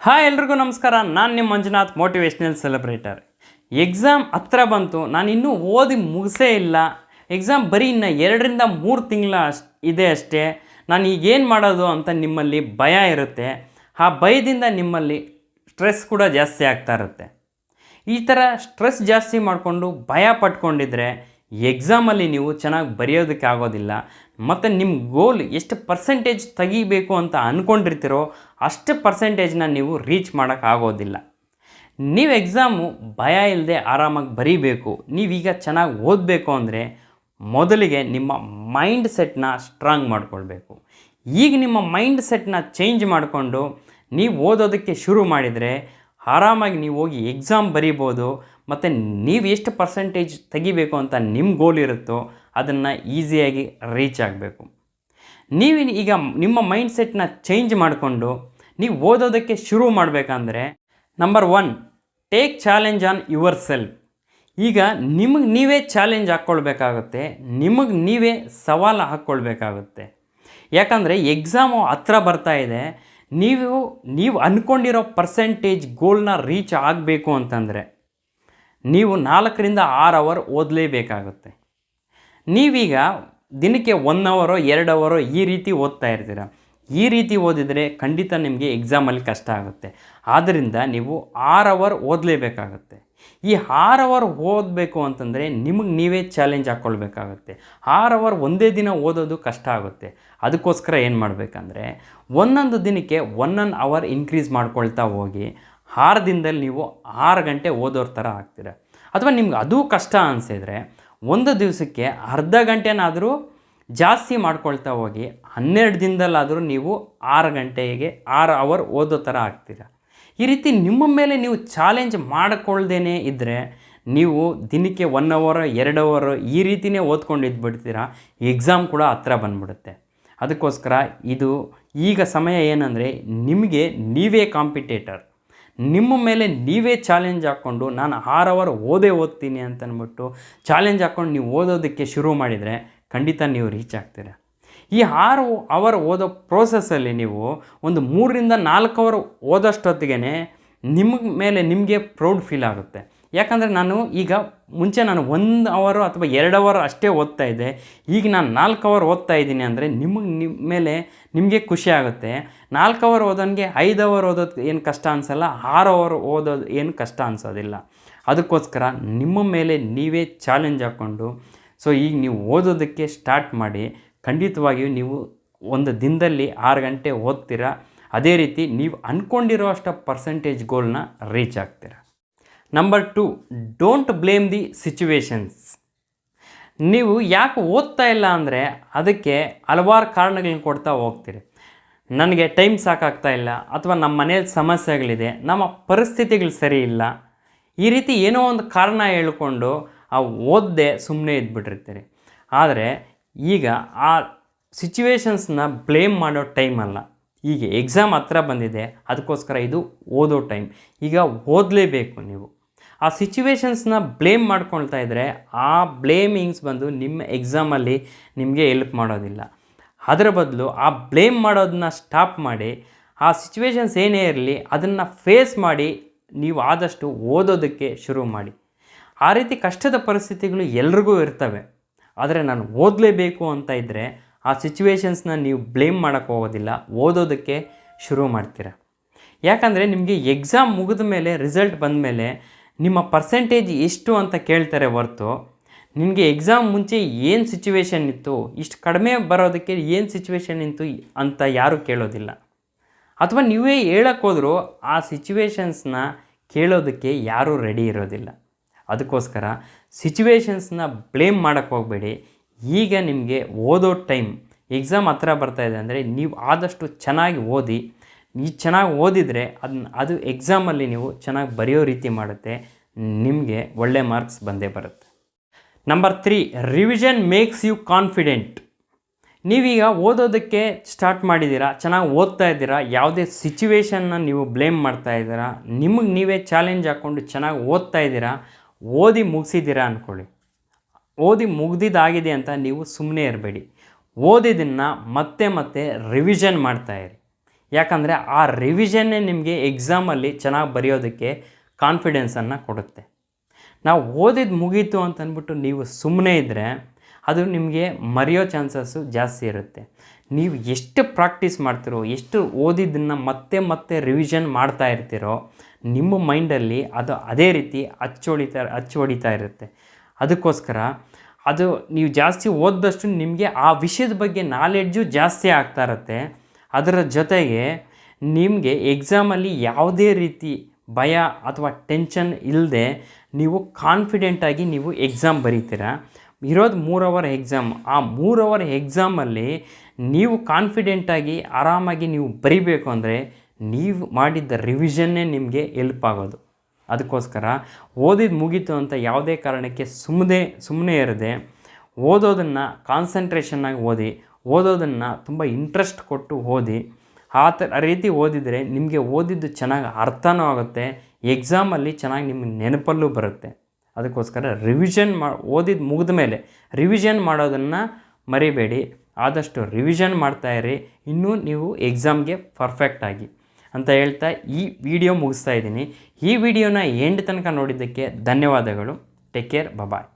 Hi ಎಲ್ರಿಗೂ ನಮಸ್ಕಾರ. ನಾನು ನಿಮ್ಮ ಮಂಜುನಾಥ್, ಮೋಟಿವೇಶ್ನಲ್ ಸೆಲೆಬ್ರೇಟರ್. ಎಕ್ಸಾಮ್ ಹತ್ರ ಬಂತು, ನಾನು ಇನ್ನೂ ಓದಿ ಮುಗಿಸೇ ಇಲ್ಲ. ಎಕ್ಸಾಮ್ ಬರೀ ಇನ್ನು 2-3 ತಿಂಗಳ ಇದೆ ಅಷ್ಟೇ. ನಾನು ಈಗೇನು ಮಾಡೋದು ಅಂತ ನಿಮ್ಮಲ್ಲಿ ಭಯ ಇರುತ್ತೆ. ಆ ಭಯದಿಂದ ನಿಮ್ಮಲ್ಲಿ ಸ್ಟ್ರೆಸ್ ಕೂಡ ಜಾಸ್ತಿ ಆಗ್ತಾ ಇರುತ್ತೆ. ಈ ಥರ ಸ್ಟ್ರೆಸ್ ಜಾಸ್ತಿ ಮಾಡಿಕೊಂಡು ಭಯ ಪಟ್ಕೊಂಡಿದ್ರೆ ಎಕ್ಸಾಮಲ್ಲಿ ನೀವು ಚೆನ್ನಾಗಿ ಬರೆಯೋದಕ್ಕೆ ಆಗೋದಿಲ್ಲ. ಮತ್ತು ನಿಮ್ಮ ಗೋಲ್ ಎಷ್ಟು ಪರ್ಸೆಂಟೇಜ್ ತೆಗಿಬೇಕು ಅಂತ ಅಂದ್ಕೊಂಡಿರ್ತೀರೋ ಅಷ್ಟು ಪರ್ಸೆಂಟೇಜ್ನ ನೀವು ರೀಚ್ ಮಾಡೋಕ್ಕಾಗೋದಿಲ್ಲ. ನೀವು ಎಕ್ಸಾಮು ಭಯ ಇಲ್ಲದೆ ಆರಾಮಾಗಿ ಬರೀಬೇಕು, ನೀವೀಗ ಚೆನ್ನಾಗಿ ಓದಬೇಕು ಅಂದರೆ ಮೊದಲಿಗೆ ನಿಮ್ಮ ಮೈಂಡ್ ಸೆಟ್ನ ಸ್ಟ್ರಾಂಗ್ ಮಾಡ್ಕೊಳ್ಬೇಕು. ಈಗ ನಿಮ್ಮ ಮೈಂಡ್ ಸೆಟ್ನ ಚೇಂಜ್ ಮಾಡಿಕೊಂಡು ನೀವು ಓದೋದಕ್ಕೆ ಶುರು ಮಾಡಿದರೆ ಆರಾಮಾಗಿ ನೀವು ಹೋಗಿ ಎಕ್ಸಾಮ್ ಬರೀಬೋದು. ಮತ್ತು ನೀವು ಎಷ್ಟು ಪರ್ಸೆಂಟೇಜ್ ತೆಗಿಬೇಕು ಅಂತ ನಿಮ್ಮ ಗೋಲ್ ಇರುತ್ತೋ ಅದನ್ನು ಈಸಿಯಾಗಿ ರೀಚ್ ಆಗಬೇಕು. ನೀವು ಈಗ ನಿಮ್ಮ ಮೈಂಡ್ ಸೆಟ್ನ ಚೇಂಜ್ ಮಾಡಿಕೊಂಡು ನೀವು ಓದೋದಕ್ಕೆ ಶುರು ಮಾಡಬೇಕಂದ್ರೆ number 1, take challenge on your self. ಈಗ ನಿಮಗೆ ನೀವೇ ಚಾಲೆಂಜ್ ಹಾಕ್ಕೊಳ್ಬೇಕಾಗುತ್ತೆ, ನಿಮಗೆ ನೀವೇ ಸವಾಲು ಹಾಕ್ಕೊಳ್ಬೇಕಾಗುತ್ತೆ. ಯಾಕಂದರೆ ಎಕ್ಸಾಮು ಹತ್ರ ಬರ್ತಾ ಇದೆ. ನೀವು ಅಂದ್ಕೊಂಡಿರೋ ಪರ್ಸೆಂಟೇಜ್ ಗೋಲ್ನ ರೀಚ್ ಆಗಬೇಕು ಅಂತಂದರೆ ನೀವು 4 6 ಅವರ್ ಓದಲೇಬೇಕಾಗುತ್ತೆ. ನೀವೀಗ ದಿನಕ್ಕೆ 1 ಅವರೋ 2 ಅವರೋ ಈ ರೀತಿ ಓದ್ತಾ ಇರ್ತೀರ. ಈ ರೀತಿ ಓದಿದರೆ ಖಂಡಿತ ನಿಮಗೆ ಎಕ್ಸಾಮಲ್ಲಿ ಕಷ್ಟ ಆಗುತ್ತೆ. ಆದ್ದರಿಂದ ನೀವು 6 ಅವರ್ ಓದಲೇಬೇಕಾಗುತ್ತೆ. ಈ 6 ಅವರ್ ಓದಬೇಕು ಅಂತಂದರೆ ನಿಮಗೆ ನೀವೇ ಚಾಲೆಂಜ್ ಹಾಕ್ಕೊಳ್ಬೇಕಾಗುತ್ತೆ. 6 ಅವರ್ ಒಂದೇ ದಿನ ಓದೋದು ಕಷ್ಟ ಆಗುತ್ತೆ. ಅದಕ್ಕೋಸ್ಕರ ಏನು ಮಾಡಬೇಕಂದ್ರೆ ಒಂದೊಂದು ದಿನಕ್ಕೆ 1 ಅವರ್ ಇನ್ಕ್ರೀಸ್ ಮಾಡ್ಕೊಳ್ತಾ ಹೋಗಿ 6 ದಿನದಲ್ಲಿ ನೀವು 6 ಗಂಟೆ ಓದೋರ ಥರ ಆಗ್ತೀರ. ಅಥವಾ ನಿಮ್ಗೆ ಅದೂ ಕಷ್ಟ ಅನಿಸಿದರೆ ಒಂದು ದಿವಸಕ್ಕೆ ಅರ್ಧ ಗಂಟೆನಾದರೂ ಜಾಸ್ತಿ ಮಾಡ್ಕೊಳ್ತಾ ಹೋಗಿ 12 ದಿನದಲ್ಲಾದರೂ ನೀವು 6 ಅವರ್ ಓದೋ ಥರ ಆಗ್ತೀರ. ಈ ರೀತಿ ನಿಮ್ಮ ಮೇಲೆ ನೀವು ಚಾಲೆಂಜ್ ಮಾಡಿಕೊಳ್ದೇ ಇದ್ದರೆ ನೀವು ದಿನಕ್ಕೆ 1 ಅವರ್ 2 ಅವರ್ ಈ ರೀತಿಯೇ ಓದ್ಕೊಂಡಿದ್ಬಿಡ್ತೀರ. ಎಕ್ಸಾಮ್ ಕೂಡ ಹತ್ರ ಬಂದ್ಬಿಡುತ್ತೆ. ಅದಕ್ಕೋಸ್ಕರ ಇದು ಈಗ ಸಮಯ ಏನಂದರೆ ನಿಮಗೆ ನೀವೇ ಕಾಂಪಿಟೇಟರ್. ನಿಮ್ಮ ಮೇಲೆ ನೀವೇ ಚಾಲೆಂಜ್ ಹಾಕ್ಕೊಂಡು ನಾನು 6 ಅವರ್ ಓದ್ತೀನಿ ಅಂತಂದ್ಬಿಟ್ಟು ಚಾಲೆಂಜ್ ಹಾಕ್ಕೊಂಡು ನೀವು ಓದೋದಕ್ಕೆ ಶುರು ಮಾಡಿದರೆ ಖಂಡಿತ ನೀವು ರೀಚ್ ಆಗ್ತೀರ. ಈ 6 ಅವರ್ ಓದೋ ಪ್ರೋಸೆಸ್ಸಲ್ಲಿ ನೀವು ಒಂದು 3-4 ಅವರ್ ಓದೋಷ್ಟೊತ್ತಿಗೆ ನಿಮಗೆ ಪ್ರೌಡ್ ಫೀಲ್ ಆಗುತ್ತೆ. ಯಾಕಂದರೆ ಮುಂಚೆ ನಾನು 1 ಅವರು ಅಥವಾ 2 ಅವರ್ ಅಷ್ಟೇ ಓದ್ತಾ ಇದ್ದೆ. ಈಗ ನಾನು 4 ಅವರ್ ಓದ್ತಾ ಇದ್ದೀನಿ ಅಂದರೆ ನಿಮಗೆ ಖುಷಿ ಆಗುತ್ತೆ. 4 ಅವರ್ ಓದೋನಿಗೆ 5 ಅವರ್ ಓದೋದು ಏನು ಕಷ್ಟ ಅನಿಸಲ್ಲ, 6 ಅವರ್ ಓದೋದು ಏನು ಕಷ್ಟ ಅನಿಸೋದಿಲ್ಲ. ಅದಕ್ಕೋಸ್ಕರ ನಿಮ್ಮ ಮೇಲೆ ನೀವೇ ಚಾಲೆಂಜ್ ಹಾಕ್ಕೊಂಡು ಈಗ ನೀವು ಓದೋದಕ್ಕೆ ಸ್ಟಾರ್ಟ್ ಮಾಡಿ. ಖಂಡಿತವಾಗಿಯೂ ನೀವು ಒಂದು ದಿನದಲ್ಲಿ 6 ಗಂಟೆ ಓದ್ತೀರ. ಅದೇ ರೀತಿ ನೀವು ಅಂದ್ಕೊಂಡಿರೋ ಅಷ್ಟು ಪರ್ಸೆಂಟೇಜ್ ಗೋಲ್ನ ರೀಚ್ ಆಗ್ತೀರ. Number 2, don't blame the situations. ನೀವು ಯಾಕೆ ಓದ್ತಾ ಇಲ್ಲ ಅಂದರೆ ಅದಕ್ಕೆ ಹಲವಾರು ಕಾರಣಗಳನ್ನ ಕೊಡ್ತಾ ಹೋಗ್ತೀರಿ. ನನಗೆ ಟೈಮ್ ಸಾಕಾಗ್ತಾ ಇಲ್ಲ, ಅಥವಾ ನಮ್ಮ ಮನೇಲಿ ಸಮಸ್ಯೆಗಳಿದೆ, ನಮ್ಮ ಪರಿಸ್ಥಿತಿಗಳು ಸರಿ ಇಲ್ಲ, ಈ ರೀತಿ ಏನೋ ಒಂದು ಕಾರಣ ಹೇಳ್ಕೊಂಡು ಓದದೆ ಸುಮ್ಮನೆ ಇದ್ಬಿಟ್ಟಿರ್ತೀರಿ. ಆದರೆ ಈಗ ಆ ಸಿಚುವೇಶನ್ಸ್ನ ಬ್ಲೇಮ್ ಮಾಡೋ ಟೈಮ್ ಅಲ್ಲ. ಈಗ ಎಕ್ಸಾಮ್ ಹತ್ರ ಬಂದಿದೆ, ಅದಕ್ಕೋಸ್ಕರ ಇದು ಓದೋ ಟೈಮ್. ಈಗ ಓದಲೇಬೇಕು. ನೀವು ಆ ಸಿಚುವೇಶನ್ಸ್ನ ಬ್ಲೇಮ್ ಮಾಡ್ಕೊಳ್ತಾ ಇದ್ದರೆ ಆ ಬ್ಲೇಮಿಂಗ್ಸ್ ಬಂದು ನಿಮ್ಮ ಎಕ್ಸಾಮಲ್ಲಿ ನಿಮಗೆ ಹೆಲ್ಪ್ ಮಾಡೋದಿಲ್ಲ. ಅದರ ಬದಲು ಆ ಬ್ಲೇಮ್ ಮಾಡೋದನ್ನ ಸ್ಟಾಪ್ ಮಾಡಿ, ಆ ಸಿಚುವೇಶನ್ಸ್ ಏನೇ ಇರಲಿ ಅದನ್ನು ಫೇಸ್ ಮಾಡಿ ನೀವು ಆದಷ್ಟು ಓದೋದಕ್ಕೆ ಶುರು ಮಾಡಿ. ಆ ರೀತಿ ಕಷ್ಟದ ಪರಿಸ್ಥಿತಿಗಳು ಎಲ್ರಿಗೂ ಇರ್ತವೆ. ಆದರೆ ನಾನು ಓದಲೇಬೇಕು ಅಂತ ಇದ್ದರೆ ಆ ಸಿಚುವೇಶನ್ಸ್ನ ನೀವು ಬ್ಲೇಮ್ ಮಾಡೋಕ್ಕೆ ಹೋಗೋದಿಲ್ಲ, ಓದೋದಕ್ಕೆ ಶುರು ಮಾಡ್ತೀರ. ಯಾಕಂದರೆ ನಿಮಗೆ ಎಕ್ಸಾಮ್ ಮುಗಿದ ಮೇಲೆ, ರಿಸಲ್ಟ್ ಬಂದ ಮೇಲೆ ನಿಮ್ಮ ಪರ್ಸೆಂಟೇಜ್ ಎಷ್ಟು ಅಂತ ಕೇಳ್ತಾರೆ ಹೊರತು ನಿಮಗೆ ಎಕ್ಸಾಮ್ ಮುಂಚೆ ಏನು ಸಿಚುವೇಶನ್ ಇತ್ತು, ಇಷ್ಟು ಕಡಿಮೆ ಬರೋದಕ್ಕೆ ಏನು ಸಿಚುವೇಶನ್ ಇತ್ತು ಅಂತ ಯಾರೂ ಕೇಳೋದಿಲ್ಲ. ಅಥವಾ ನೀವೇ ಹೇಳೋಕ್ಕೋದ್ರೂ ಆ ಸಿಚುವೇಶನ್ಸ್ನ ಕೇಳೋದಕ್ಕೆ ಯಾರೂ ರೆಡಿ ಇರೋದಿಲ್ಲ. ಅದಕ್ಕೋಸ್ಕರ ಸಿಚುವೇಶನ್ಸ್ನ ಬ್ಲೇಮ್ ಮಾಡೋಕ್ಕೆ ಹೋಗಬೇಡಿ. ಈಗ ನಿಮಗೆ ಓದೋ ಟೈಮ್, ಎಕ್ಸಾಮ್ ಹತ್ರ ಬರ್ತಾಯಿದೆ ಅಂದರೆ ನೀವು ಆದಷ್ಟು ಚೆನ್ನಾಗಿ ಓದಿ. ನೀವು ಚೆನ್ನಾಗಿ ಓದಿದರೆ ಅದು ಎಕ್ಸಾಮಲ್ಲಿ ನೀವು ಚೆನ್ನಾಗಿ ಬರೆಯೋ ರೀತಿ ಮಾಡುತ್ತೆ. ನಿಮಗೆ ಒಳ್ಳೆ ಮಾರ್ಕ್ಸ್ ಬಂದೇ ಬರುತ್ತೆ. Number 3, revision makes you confident. ನೀವೀಗ ಓದೋದಕ್ಕೆ ಸ್ಟಾರ್ಟ್ ಮಾಡಿದ್ದೀರಾ, ಚೆನ್ನಾಗಿ ಓದ್ತಾ ಇದ್ದೀರಾ, ಯಾವುದೇ ಸಿಚುವೇಶನ್ನ ನೀವು ಬ್ಲೇಮ್ ಮಾಡ್ತಾ ಇದ್ದೀರಾ, ನಿಮಗೆ ನೀವೇ ಚಾಲೆಂಜ್ ಹಾಕ್ಕೊಂಡು ಚೆನ್ನಾಗಿ ಓದ್ತಾ ಇದ್ದೀರಾ, ಓದಿ ಮುಗಿಸಿದ್ದೀರಾ ಅಂದ್ಕೊಳ್ಳಿ. ಓದಿ ಮುಗ್ದಿದ್ದಾಗಿದೆ ಅಂತ ನೀವು ಸುಮ್ಮನೆ ಇರಬೇಡಿ. ಓದಿದ್ದನ್ನು ಮತ್ತೆ ರಿವಿಷನ್ ಮಾಡ್ತಾಯಿರಿ. ಯಾಕಂದರೆ ಆ ರಿವಿಷನ್ನೇ ನಿಮಗೆ ಎಕ್ಸಾಮಲ್ಲಿ ಚೆನ್ನಾಗಿ ಬರೆಯೋದಕ್ಕೆ ಕಾನ್ಫಿಡೆನ್ಸನ್ನು ಕೊಡುತ್ತೆ. ನಾವು ಓದಿದ್ದು ಮುಗೀತು ಅಂತಂದ್ಬಿಟ್ಟು ನೀವು ಸುಮ್ಮನೆ ಇದ್ದರೆ ಅದು ನಿಮಗೆ ಮರೆಯೋ ಚಾನ್ಸಸ್ಸು ಜಾಸ್ತಿ ಇರುತ್ತೆ. ನೀವು ಎಷ್ಟು ಪ್ರಾಕ್ಟೀಸ್ ಮಾಡ್ತಿರೋ, ಎಷ್ಟು ಓದಿದ್ದನ್ನು ಮತ್ತೆ ಮತ್ತೆ ರಿವಿಷನ್ ಮಾಡ್ತಾ ಇರ್ತೀರೋ, ನಿಮ್ಮ ಮೈಂಡಲ್ಲಿ ಅದು ಅದೇ ರೀತಿ ಅಚ್ಚು ಹೊಡಿತಾ ಇರುತ್ತೆ. ಅದಕ್ಕೋಸ್ಕರ ಅದು ನೀವು ಜಾಸ್ತಿ ಓದಿದಷ್ಟು ನಿಮಗೆ ಆ ವಿಷಯದ ಬಗ್ಗೆ ನಾಲೆಡ್ಜು ಜಾಸ್ತಿ ಆಗ್ತಾ ಇರುತ್ತೆ. ಅದರ ಜೊತೆಗೆ ನಿಮಗೆ ಎಕ್ಸಾಮಲ್ಲಿ ಯಾವುದೇ ರೀತಿ ಭಯ ಅಥವಾ ಟೆನ್ಷನ್ ಇಲ್ಲದೆ ನೀವು ಕಾನ್ಫಿಡೆಂಟಾಗಿ ನೀವು ಎಕ್ಸಾಮ್ ಬರೀತೀರ. ಇರೋದು 3 ಅವರ್ ಎಕ್ಸಾಮ್. ಆ 3 ಅವರ್ ಎಕ್ಸಾಮಲ್ಲಿ ನೀವು ಕಾನ್ಫಿಡೆಂಟಾಗಿ ಆರಾಮಾಗಿ ನೀವು ಬರಿಬೇಕು ಅಂದರೆ ನೀವು ಮಾಡಿದ್ದ ರಿವಿಷನ್ನೇ ನಿಮಗೆ ಎಲ್ಪ್ ಆಗೋದು. ಅದಕ್ಕೋಸ್ಕರ ಓದಿದ್ದು ಮುಗೀತು ಅಂತ ಯಾವುದೇ ಕಾರಣಕ್ಕೆ ಸುಮ್ಮನೆ ಇರದೆ ಓದೋದನ್ನು ಕಾನ್ಸಂಟ್ರೇಷನ್ನಾಗಿ ಓದೋದನ್ನು ತುಂಬ ಇಂಟ್ರೆಸ್ಟ್ ಕೊಟ್ಟು ಓದಿ. ಆ ರೀತಿ ಓದಿದರೆ ನಿಮಗೆ ಓದಿದ್ದು ಚೆನ್ನಾಗಿ ಅರ್ಥನೂ ಆಗುತ್ತೆ, ಎಕ್ಸಾಮಲ್ಲಿ ಚೆನ್ನಾಗಿ ನಿಮಗೆ ನೆನಪಲ್ಲೂ ಬರುತ್ತೆ. ಅದಕ್ಕೋಸ್ಕರ ಓದಿದ್ದು ಮುಗಿದ ಮೇಲೆ ರಿವಿಷನ್ ಮಾಡೋದನ್ನು ಮರಿಬೇಡಿ. ಆದಷ್ಟು ರಿವಿಷನ್ ಮಾಡ್ತಾಯಿರಿ, ಇನ್ನೂ ನೀವು ಎಕ್ಸಾಮ್ಗೆ ಪರ್ಫೆಕ್ಟಾಗಿ ಅಂತ ಹೇಳ್ತಾ ಈ ವಿಡಿಯೋ ಮುಗಿಸ್ತಾ ಇದ್ದೀನಿ. ಈ ವಿಡಿಯೋನ ಎಂಡ್ ತನಕ ನೋಡಿದ್ದಕ್ಕೆ ಧನ್ಯವಾದಗಳು. ಟೇಕ್ ಕೇರ್, ಬಾಯ್.